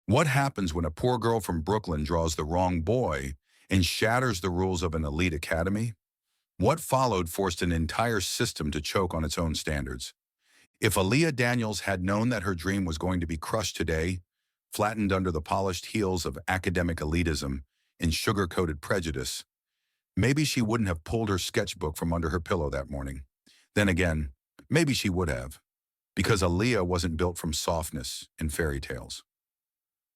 What happens when a poor girl from Brooklyn draws the wrong boy and shatters the rules of an elite academy? What followed forced an entire system to choke on its own standards. If Aaliyah Daniels had known that her dream was going to be crushed today, flattened under the polished heels of academic elitism and sugar-coated prejudice, maybe she wouldn't have pulled her sketchbook from under her pillow that morning. Then again, maybe she would have, because Aaliyah wasn't built from softness and fairy tales.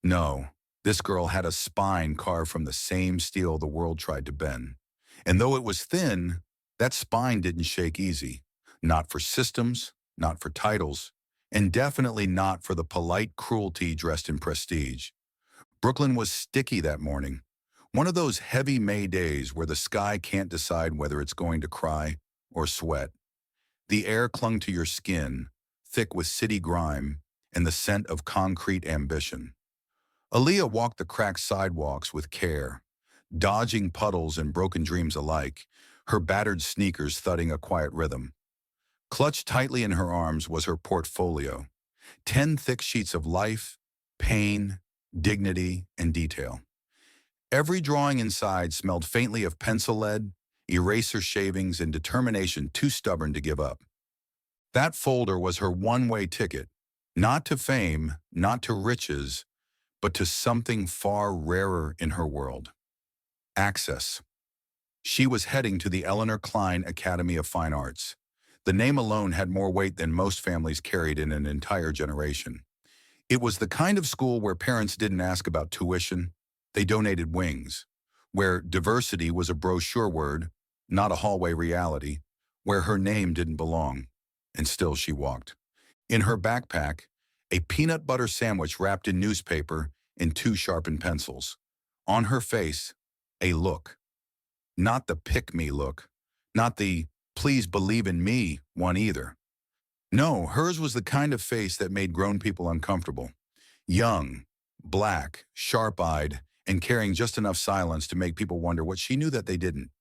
No, this girl had a spine carved from the same steel the world tried to bend. And though it was thin, that spine didn't shake easy. Not for systems, not for titles, and definitely not for the polite cruelty dressed in prestige. Brooklyn was sticky that morning. One of those heavy May days where the sky can't decide whether it's going to cry or sweat. The air clung to your skin, thick with city grime and the scent of concrete ambition. Aaliyah walked the cracked sidewalks with care, dodging puddles and broken dreams alike, her battered sneakers thudding a quiet rhythm. Clutched tightly in her arms was her portfolio, 10 thick sheets of life, pain, dignity, and detail. Every drawing inside smelled faintly of pencil lead, eraser shavings, and determination too stubborn to give up. That folder was her one-way ticket, not to fame, not to riches, but to something far rarer in her world. Access. She was heading to the Eleanor Klein Academy of Fine Arts. The name alone had more weight than most families carried in an entire generation. It was the kind of school where parents didn't ask about tuition, they donated wings, where diversity was a brochure word, not a hallway reality, where her name didn't belong. And still she walked. In her backpack, a peanut butter sandwich wrapped in newspaper and 2 sharpened pencils. On her face, a look. Not the pick-me look, not the please believe in me one either. No, hers was the kind of face that made grown people uncomfortable. Young, black, sharp-eyed, and carrying just enough silence to make people wonder what she knew that they didn't.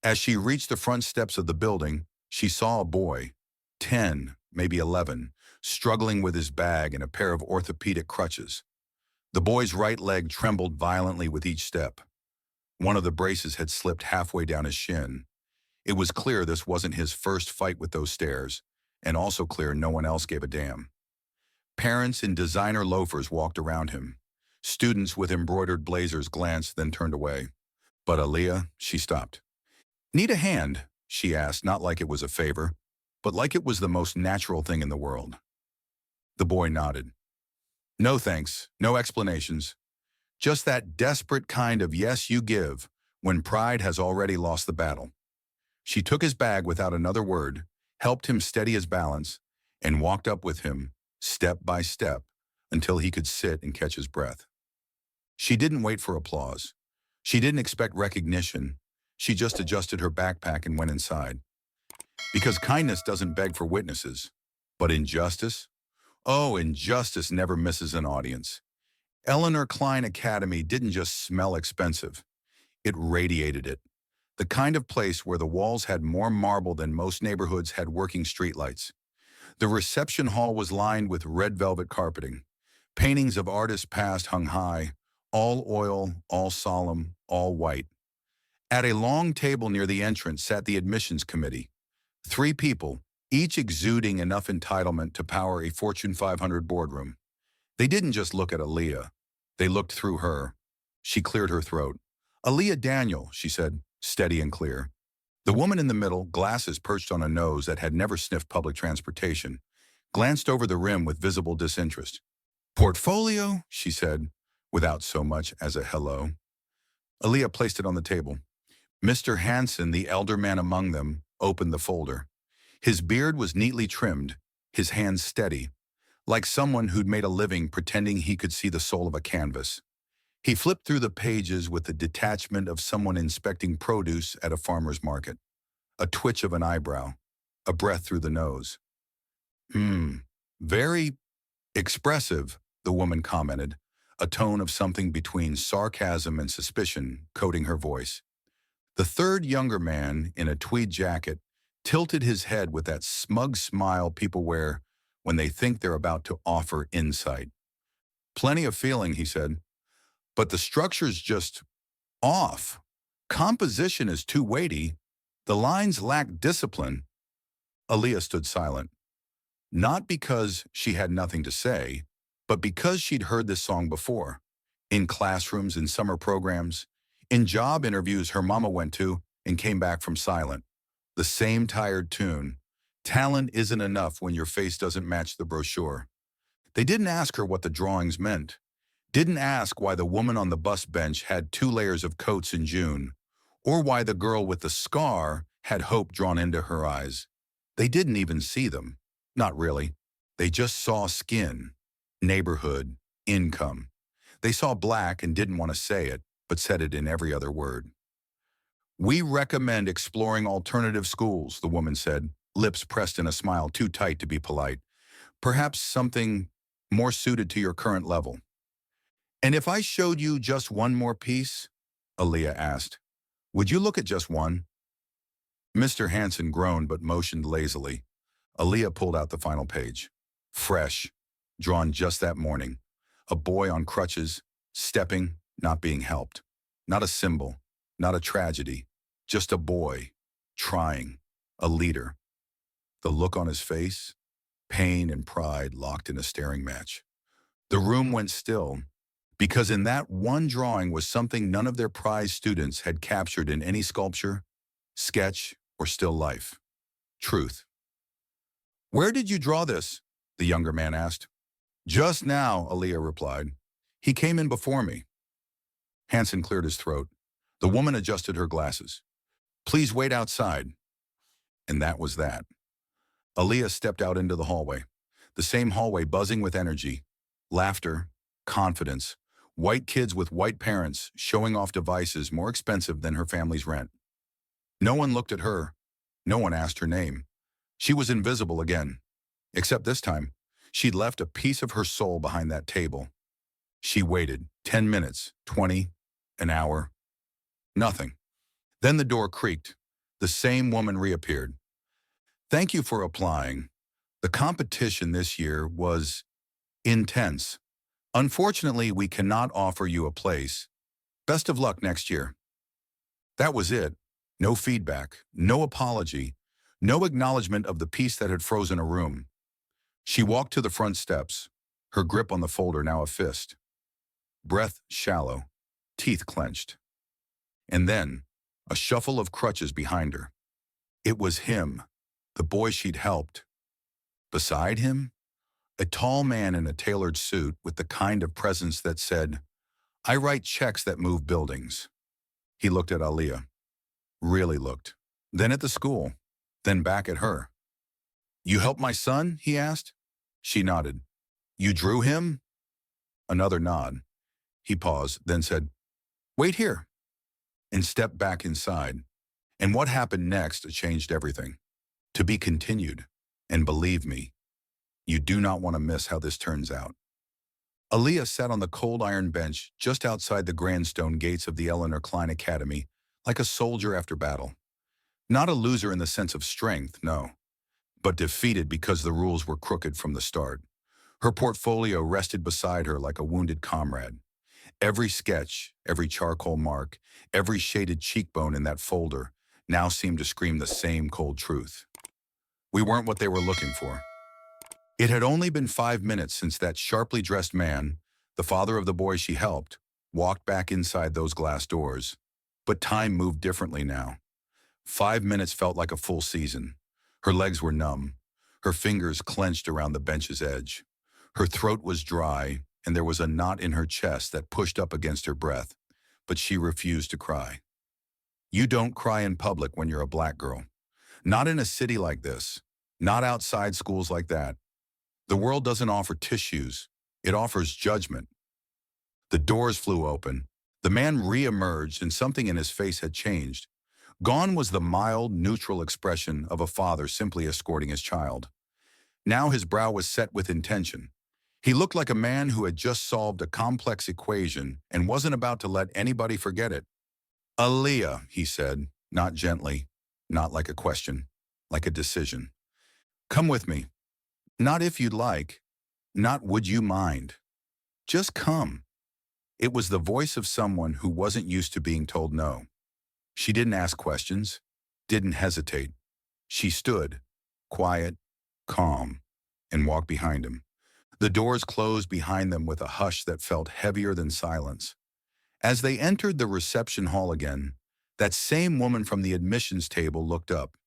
As she reached the front steps of the building, she saw a boy, 10, maybe 11, struggling with his bag and a pair of orthopedic crutches. The boy's right leg trembled violently with each step. One of the braces had slipped halfway down his shin. It was clear this wasn't his first fight with those stairs, and also clear no one else gave a damn. Parents in designer loafers walked around him. Students with embroidered blazers glanced, then turned away. But Aaliyah, she stopped. "Need a hand?" she asked, not like it was a favor, but like it was the most natural thing in the world. The boy nodded. "No thanks, no explanations. Just that desperate kind of yes you give when pride has already lost the battle." She took his bag without another word, helped him steady his balance, and walked up with him, step by step, until he could sit and catch his breath. She didn't wait for applause. She didn't expect recognition. She just adjusted her backpack and went inside. Because kindness doesn't beg for witnesses. But injustice? Oh, injustice never misses an audience. Eleanor Klein Academy didn't just smell expensive. It radiated it. The kind of place where the walls had more marble than most neighborhoods had working streetlights. The reception hall was lined with red velvet carpeting. Paintings of artists past hung high, all oil, all solemn, all white. At a long table near the entrance sat the admissions committee. 3 people, each exuding enough entitlement to power a Fortune 500 boardroom. They didn't just look at Aaliyah. They looked through her. She cleared her throat. "Aaliyah Daniel," she said, steady and clear. The woman in the middle, glasses perched on a nose that had never sniffed public transportation, glanced over the rim with visible disinterest. "Portfolio?" she said, without so much as a hello. Aaliyah placed it on the table. Mr. Hanson, the elder man among them, opened the folder. His beard was neatly trimmed, his hands steady, like someone who'd made a living pretending he could see the soul of a canvas. He flipped through the pages with the detachment of someone inspecting produce at a farmer's market. A twitch of an eyebrow, a breath through the nose. Very expressive," the woman commented, a tone of something between sarcasm and suspicion coating her voice. The third younger man, in a tweed jacket, tilted his head with that smug smile people wear when they think they're about to offer insight. Plenty of feeling, he said, but the structure's just off. Composition is too weighty. The lines lack discipline. Aaliyah stood silent, not because she had nothing to say, but because she'd heard this song before. In classrooms, in summer programs, in job interviews her mama went to and came back from silent. The same tired tune. Talent isn't enough when your face doesn't match the brochure. They didn't ask her what the drawings meant. Didn't ask why the woman on the bus bench had 2 layers of coats in June, or why the girl with the scar had hope drawn into her eyes. They didn't even see them. Not really. They just saw skin, neighborhood, income. They saw black and didn't want to say it, but said it in every other word. "We recommend exploring alternative schools," the woman said, lips pressed in a smile too tight to be polite. "Perhaps something more suited to your current level." "And if I showed you just one more piece?" Aaliyah asked. "Would you look at just one?" Mr. Hanson groaned but motioned lazily. Aaliyah pulled out the final page. Fresh, drawn just that morning. A boy on crutches, stepping, not being helped. Not a symbol, not a tragedy. Just a boy, trying, a leader. The look on his face, pain and pride locked in a staring match. The room went still, because in that one drawing was something none of their prize students had captured in any sculpture, sketch, or still life. Truth. "Where did you draw this?" the younger man asked. "Just now," Aaliyah replied. "He came in before me." Hanson cleared his throat. The woman adjusted her glasses. "Please wait outside." And that was that. Aaliyah stepped out into the hallway. The same hallway buzzing with energy, laughter, confidence, white kids with white parents showing off devices more expensive than her family's rent. No one looked at her. No one asked her name. She was invisible again. Except this time, she'd left a piece of her soul behind that table. She waited 10 minutes, 20, an hour. Nothing. Then the door creaked. The same woman reappeared. "Thank you for applying. The competition this year was intense. Unfortunately, we cannot offer you a place. Best of luck next year." That was it. No feedback, no apology, no acknowledgement of the peace that had frozen a room. She walked to the front steps, her grip on the folder now a fist. Breath shallow, teeth clenched. And then, a shuffle of crutches behind her. It was him, the boy she'd helped. Beside him, a tall man in a tailored suit with the kind of presence that said, "I write checks that move buildings." He looked at Aaliyah. Really looked. Then at the school. Then back at her. "You helped my son?" he asked. She nodded. "You drew him?" Another nod. He paused, then said, "Wait here," and stepped back inside. And what happened next changed everything. To be continued. And believe me, you do not want to miss how this turns out. Aaliyah sat on the cold iron bench just outside the grandstone gates of the Eleanor Klein Academy, like a soldier after battle. Not a loser in the sense of strength, no, but defeated because the rules were crooked from the start. Her portfolio rested beside her like a wounded comrade. Every sketch, every charcoal mark, every shaded cheekbone in that folder now seemed to scream the same cold truth. We weren't what they were looking for. It had only been 5 minutes since that sharply dressed man, the father of the boy she helped, walked back inside those glass doors. But time moved differently now. 5 minutes felt like a full season. Her legs were numb, her fingers clenched around the bench's edge. Her throat was dry, and there was a knot in her chest that pushed up against her breath, but she refused to cry. You don't cry in public when you're a black girl. Not in a city like this. Not outside schools like that. The world doesn't offer tissues. It offers judgment. The doors flew open. The man re-emerged, and something in his face had changed. Gone was the mild, neutral expression of a father simply escorting his child. Now his brow was set with intention. He looked like a man who had just solved a complex equation and wasn't about to let anybody forget it. "Aaliyah," he said, not gently, not like a question, like a decision. "Come with me. Not if you'd like. Not would you mind. Just come. It was the voice of someone who wasn't used to being told no. She didn't ask questions, didn't hesitate. She stood, quiet, calm, and walked behind him. The doors closed behind them with a hush that felt heavier than silence. As they entered the reception hall again, that same woman from the admissions table looked up.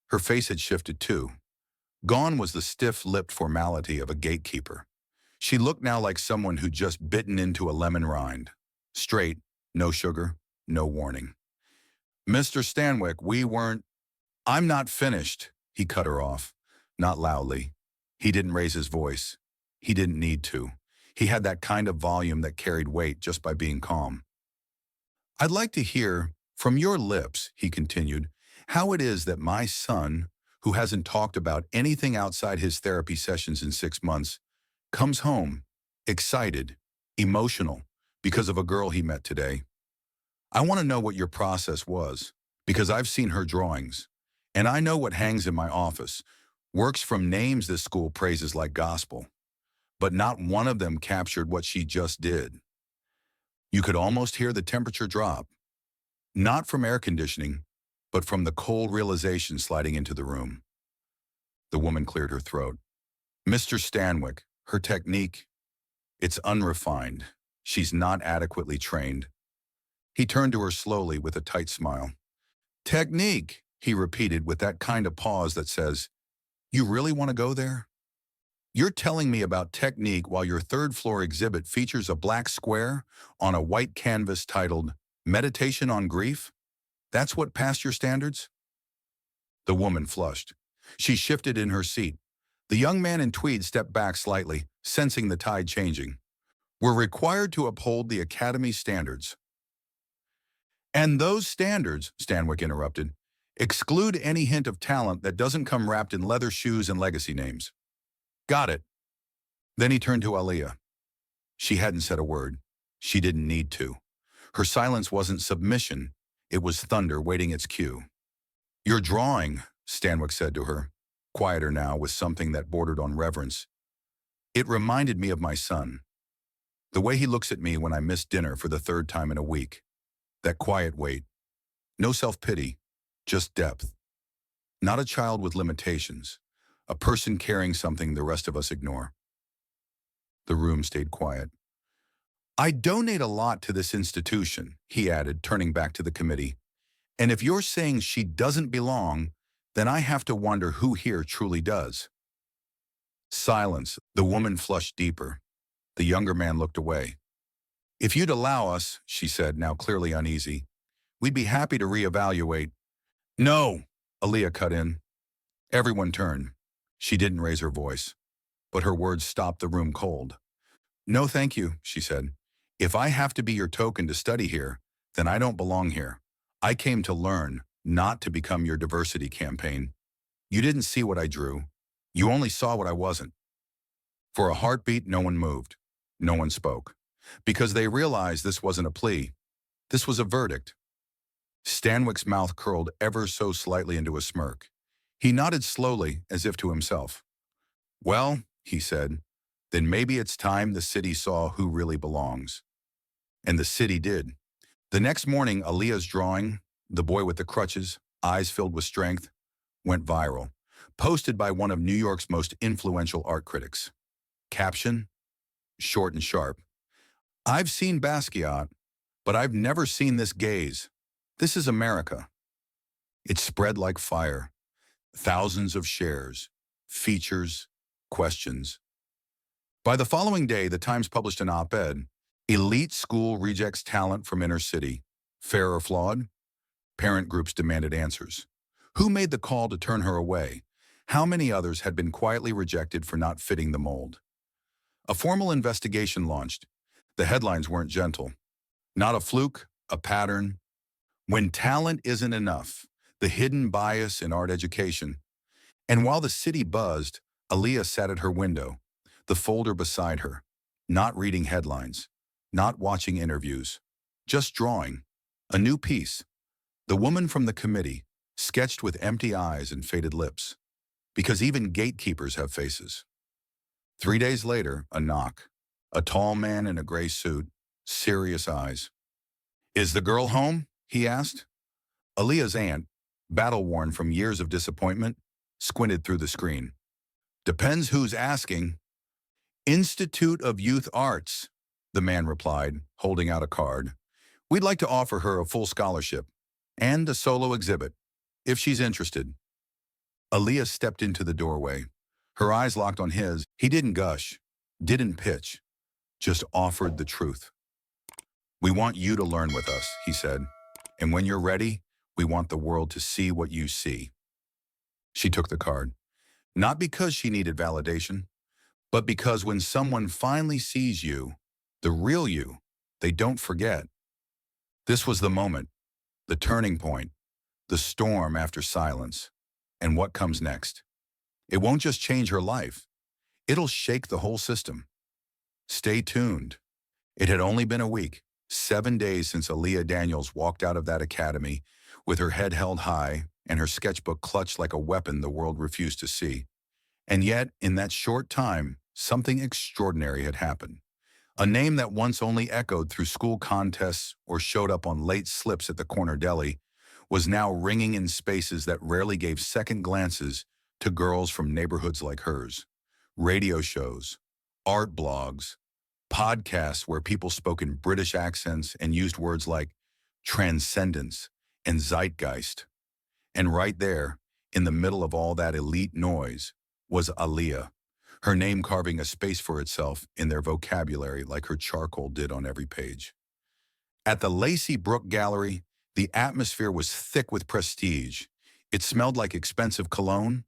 Her face had shifted too. Gone was the stiff-lipped formality of a gatekeeper. She looked now like someone who'd just bitten into a lemon rind. Straight, no sugar, no warning. Mr. Stanwyck, I'm not finished, he cut her off. Not loudly. He didn't raise his voice. He didn't need to. He had that kind of volume that carried weight just by being calm. I'd like to hear, from your lips, he continued, how it is that my son, who hasn't talked about anything outside his therapy sessions in 6 months, comes home, excited, emotional, because of a girl he met today. I want to know what your process was, because I've seen her drawings, and I know what hangs in my office, works from names this school praises like gospel, but not one of them captured what she just did. You could almost hear the temperature drop, not from air conditioning, but from the cold realization sliding into the room. The woman cleared her throat. Mr. Stanwyck, her technique, it's unrefined. She's not adequately trained. He turned to her slowly with a tight smile. Technique, he repeated with that kind of pause that says, you really want to go there? You're telling me about technique while your third-floor exhibit features a black square on a white canvas titled Meditation on Grief? That's what passed your standards? The woman flushed. She shifted in her seat. The young man in tweed stepped back slightly, sensing the tide changing. We're required to uphold the Academy standards. And those standards, Stanwyck interrupted, exclude any hint of talent that doesn't come wrapped in leather shoes and legacy names. Got it. Then he turned to Aliyah. She hadn't said a word. She didn't need to. Her silence wasn't submission. It was thunder waiting its cue. Your drawing, Stanwyck said to her, quieter now with something that bordered on reverence. It reminded me of my son. The way he looks at me when I miss dinner for the 3rd time in a week. That quiet wait. No self-pity, just depth. Not a child with limitations. A person carrying something the rest of us ignore. The room stayed quiet. I donate a lot to this institution, he added, turning back to the committee. And if you're saying she doesn't belong, then I have to wonder who here truly does. Silence. The woman flushed deeper. The younger man looked away. If you'd allow us, she said, now clearly uneasy, we'd be happy to reevaluate. No, Aliyah cut in. Everyone turned. She didn't raise her voice, but her words stopped the room cold. No, thank you, she said. If I have to be your token to study here, then I don't belong here. I came to learn, not to become your diversity campaign. You didn't see what I drew. You only saw what I wasn't. For a heartbeat, no one moved. No one spoke. Because they realized this wasn't a plea. This was a verdict. Stanwyck's mouth curled ever so slightly into a smirk. He nodded slowly, as if to himself. Well, he said, then maybe it's time the city saw who really belongs. And the city did. The next morning, Aliyah's drawing, the boy with the crutches, eyes filled with strength, went viral, posted by one of New York's most influential art critics. Caption, short and sharp. I've seen Basquiat, but I've never seen this gaze. This is America. It spread like fire. Thousands of shares, features, questions. By the following day, the Times published an op-ed. Elite school rejects talent from inner city. Fair or flawed? Parent groups demanded answers. Who made the call to turn her away? How many others had been quietly rejected for not fitting the mold? A formal investigation launched. The headlines weren't gentle. Not a fluke, a pattern. When talent isn't enough, the hidden bias in art education. And while the city buzzed, Aliyah sat at her window, the folder beside her, not reading headlines, not watching interviews, just drawing. A new piece. The woman from the committee, sketched with empty eyes and faded lips. Because even gatekeepers have faces. 3 days later, a knock. A tall man in a gray suit, serious eyes. Is the girl home? He asked. Aaliyah's aunt, battle-worn from years of disappointment, squinted through the screen. Depends who's asking. Institute of Youth Arts, the man replied, holding out a card. We'd like to offer her a full scholarship and a solo exhibit, if she's interested. Aaliyah stepped into the doorway. Her eyes locked on his. He didn't gush, didn't pitch, just offered the truth. We want you to learn with us, he said. And when you're ready, we want the world to see what you see. She took the card, not because she needed validation, but because when someone finally sees you, the real you, they don't forget. This was the moment, the turning point, the storm after silence. And what comes next? It won't just change her life. It'll shake the whole system. Stay tuned. It had only been a week, 7 days since Aaliyah Daniels walked out of that academy with her head held high and her sketchbook clutched like a weapon the world refused to see. And yet, in that short time, something extraordinary had happened. A name that once only echoed through school contests or showed up on late slips at the corner deli was now ringing in spaces that rarely gave second glances to girls from neighborhoods like hers. Radio shows, art blogs, podcasts where people spoke in British accents and used words like transcendence and zeitgeist. And right there, in the middle of all that elite noise, was Aaliyah, her name carving a space for itself in their vocabulary like her charcoal did on every page. At the Lacey Brook Gallery, the atmosphere was thick with prestige. It smelled like expensive cologne,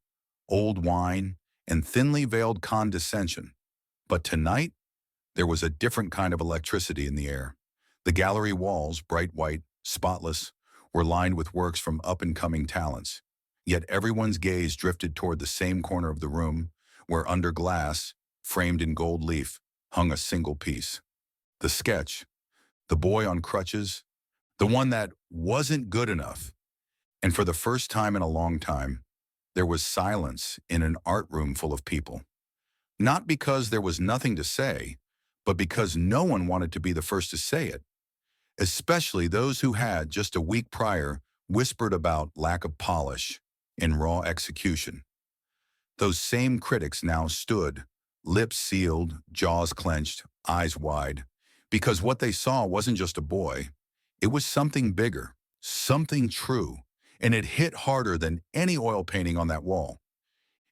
old wine, and thinly veiled condescension. But tonight, there was a different kind of electricity in the air. The gallery walls, bright white, spotless, were lined with works from up-and-coming talents. Yet everyone's gaze drifted toward the same corner of the room, where under glass, framed in gold leaf, hung a single piece. The sketch, the boy on crutches, the one that wasn't good enough. And for the first time in a long time, there was silence in an art room full of people. Not because there was nothing to say, but because no one wanted to be the first to say it, especially those who had, just a week prior, whispered about lack of polish in raw execution. Those same critics now stood, lips sealed, jaws clenched, eyes wide, because what they saw wasn't just a boy. It was something bigger, something true, and it hit harder than any oil painting on that wall.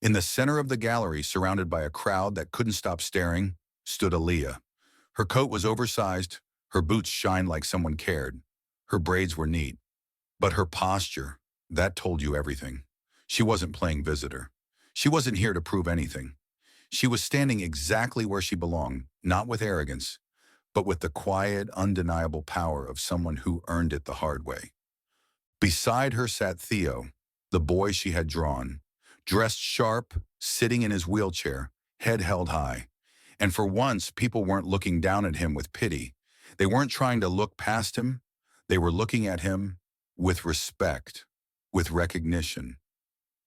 In the center of the gallery, surrounded by a crowd that couldn't stop staring, stood Aaliyah. Her coat was oversized, her boots shined like someone cared. Her braids were neat. But her posture, that told you everything. She wasn't playing visitor. She wasn't here to prove anything. She was standing exactly where she belonged, not with arrogance, but with the quiet, undeniable power of someone who earned it the hard way. Beside her sat Theo, the boy she had drawn, dressed sharp, sitting in his wheelchair, head held high. And for once, people weren't looking down at him with pity. They weren't trying to look past him. They were looking at him with respect, with recognition.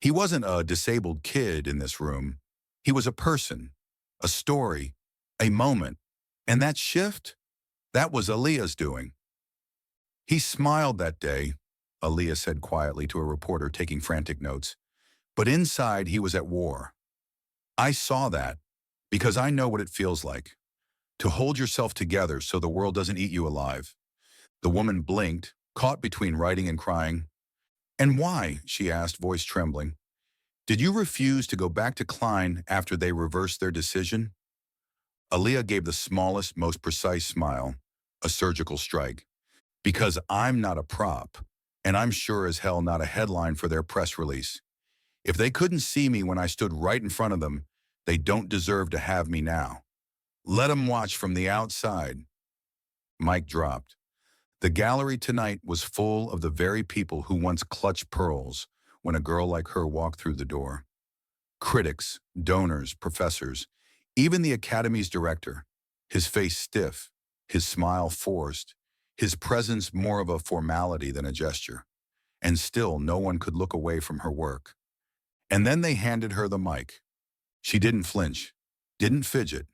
He wasn't a disabled kid in this room. He was a person, a story, a moment. And that shift, that was Aaliyah's doing. He smiled that day, Aaliyah said quietly to a reporter taking frantic notes. But inside, he was at war. I saw that because I know what it feels like to hold yourself together so the world doesn't eat you alive. The woman blinked, caught between writing and crying. And why? She asked, voice trembling. Did you refuse to go back to Klein after they reversed their decision? Aaliyah gave the smallest, most precise smile, a surgical strike. Because I'm not a prop, and I'm sure as hell not a headline for their press release. If they couldn't see me when I stood right in front of them, they don't deserve to have me now. Let them watch from the outside. Mic dropped. The gallery tonight was full of the very people who once clutched pearls when a girl like her walked through the door. Critics, donors, professors, even the Academy's director, his face stiff, his smile forced, his presence more of a formality than a gesture. And still no one could look away from her work. And then they handed her the mic. She didn't flinch, didn't fidget.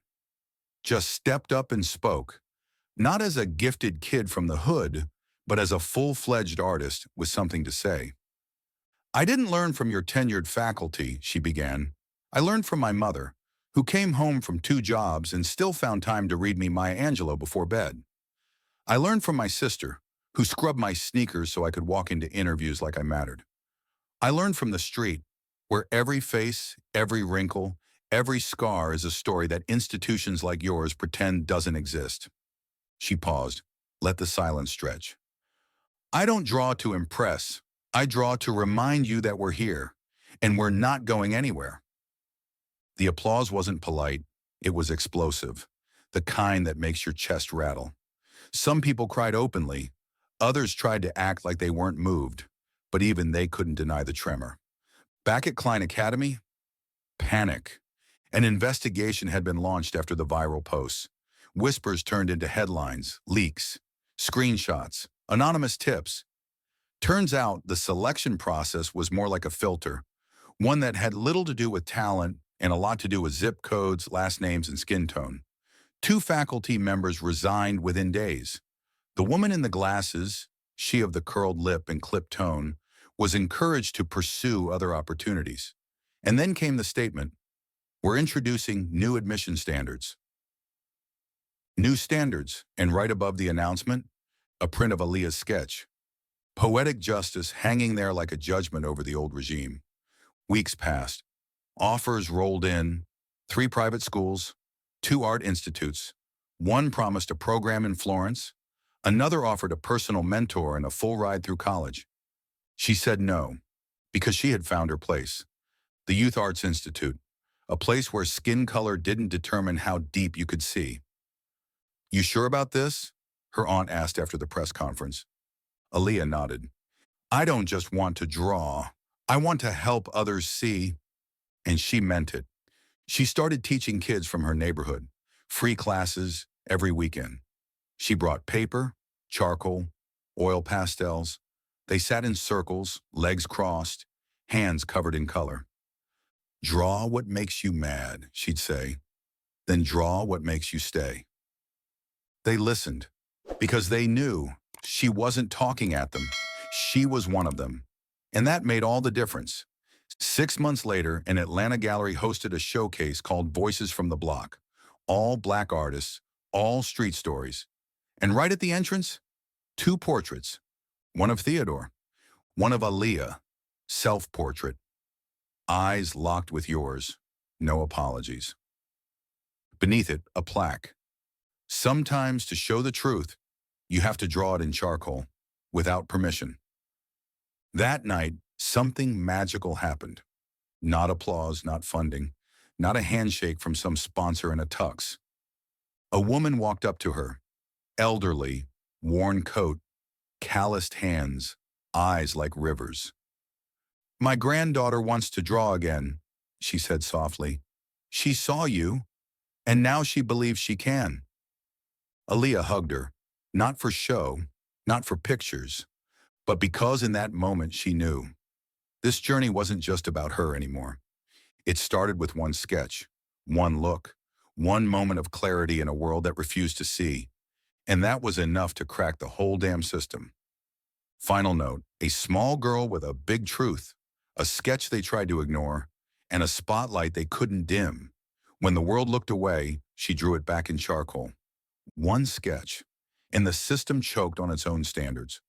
just stepped up and spoke, not as a gifted kid from the hood, but as a full-fledged artist with something to say. "I didn't learn from your tenured faculty," she began. "I learned from my mother, who came home from 2 jobs and still found time to read me Maya Angelou before bed. I learned from my sister, who scrubbed my sneakers so I could walk into interviews like I mattered. I learned from the street, where every face, every wrinkle, every scar is a story that institutions like yours pretend doesn't exist." She paused, let the silence stretch. "I don't draw to impress. I draw to remind you that we're here, and we're not going anywhere." The applause wasn't polite, it was explosive, the kind that makes your chest rattle. Some people cried openly, others tried to act like they weren't moved, but even they couldn't deny the tremor. Back at Klein Academy, panic. An investigation had been launched after the viral posts. Whispers turned into headlines, leaks, screenshots, anonymous tips. Turns out the selection process was more like a filter, one that had little to do with talent and a lot to do with zip codes, last names, and skin tone. 2 faculty members resigned within days. The woman in the glasses, she of the curled lip and clipped tone, was encouraged to pursue other opportunities. And then came the statement, "We're introducing new admission standards." New standards, and right above the announcement, a print of Aaliyah's sketch. Poetic justice hanging there like a judgment over the old regime. Weeks passed. Offers rolled in. 3 private schools, 2 art institutes. One promised a program in Florence. Another offered a personal mentor and a full ride through college. She said no, because she had found her place. The Youth Arts Institute, a place where skin color didn't determine how deep you could see. "You sure about this?" her aunt asked after the press conference. Aaliyah nodded. "I don't just want to draw. I want to help others see." And she meant it. She started teaching kids from her neighborhood, free classes every weekend. She brought paper, charcoal, oil pastels. They sat in circles, legs crossed, hands covered in color. "Draw what makes you mad," she'd say. "Then draw what makes you stay." They listened, because they knew she wasn't talking at them. She was one of them. And that made all the difference. 6 months later, an Atlanta gallery hosted a showcase called Voices from the Block. All Black artists, all street stories. And right at the entrance, 2 portraits. One of Theodore, one of Aaliyah, self-portrait. Eyes locked with yours, no apologies. Beneath it, a plaque. "Sometimes to show the truth, you have to draw it in charcoal, without permission." That night, something magical happened. Not applause, not funding, not a handshake from some sponsor in a tux. A woman walked up to her, elderly, worn coat, calloused hands, eyes like rivers. "My granddaughter wants to draw again," she said softly. "She saw you, and now she believes she can." Aaliyah hugged her, not for show, not for pictures, but because in that moment she knew. This journey wasn't just about her anymore. It started with one sketch, one look, one moment of clarity in a world that refused to see. And that was enough to crack the whole damn system. Final note, a small girl with a big truth, a sketch they tried to ignore, and a spotlight they couldn't dim. When the world looked away, she drew it back in charcoal. One sketch, and the system choked on its own standards.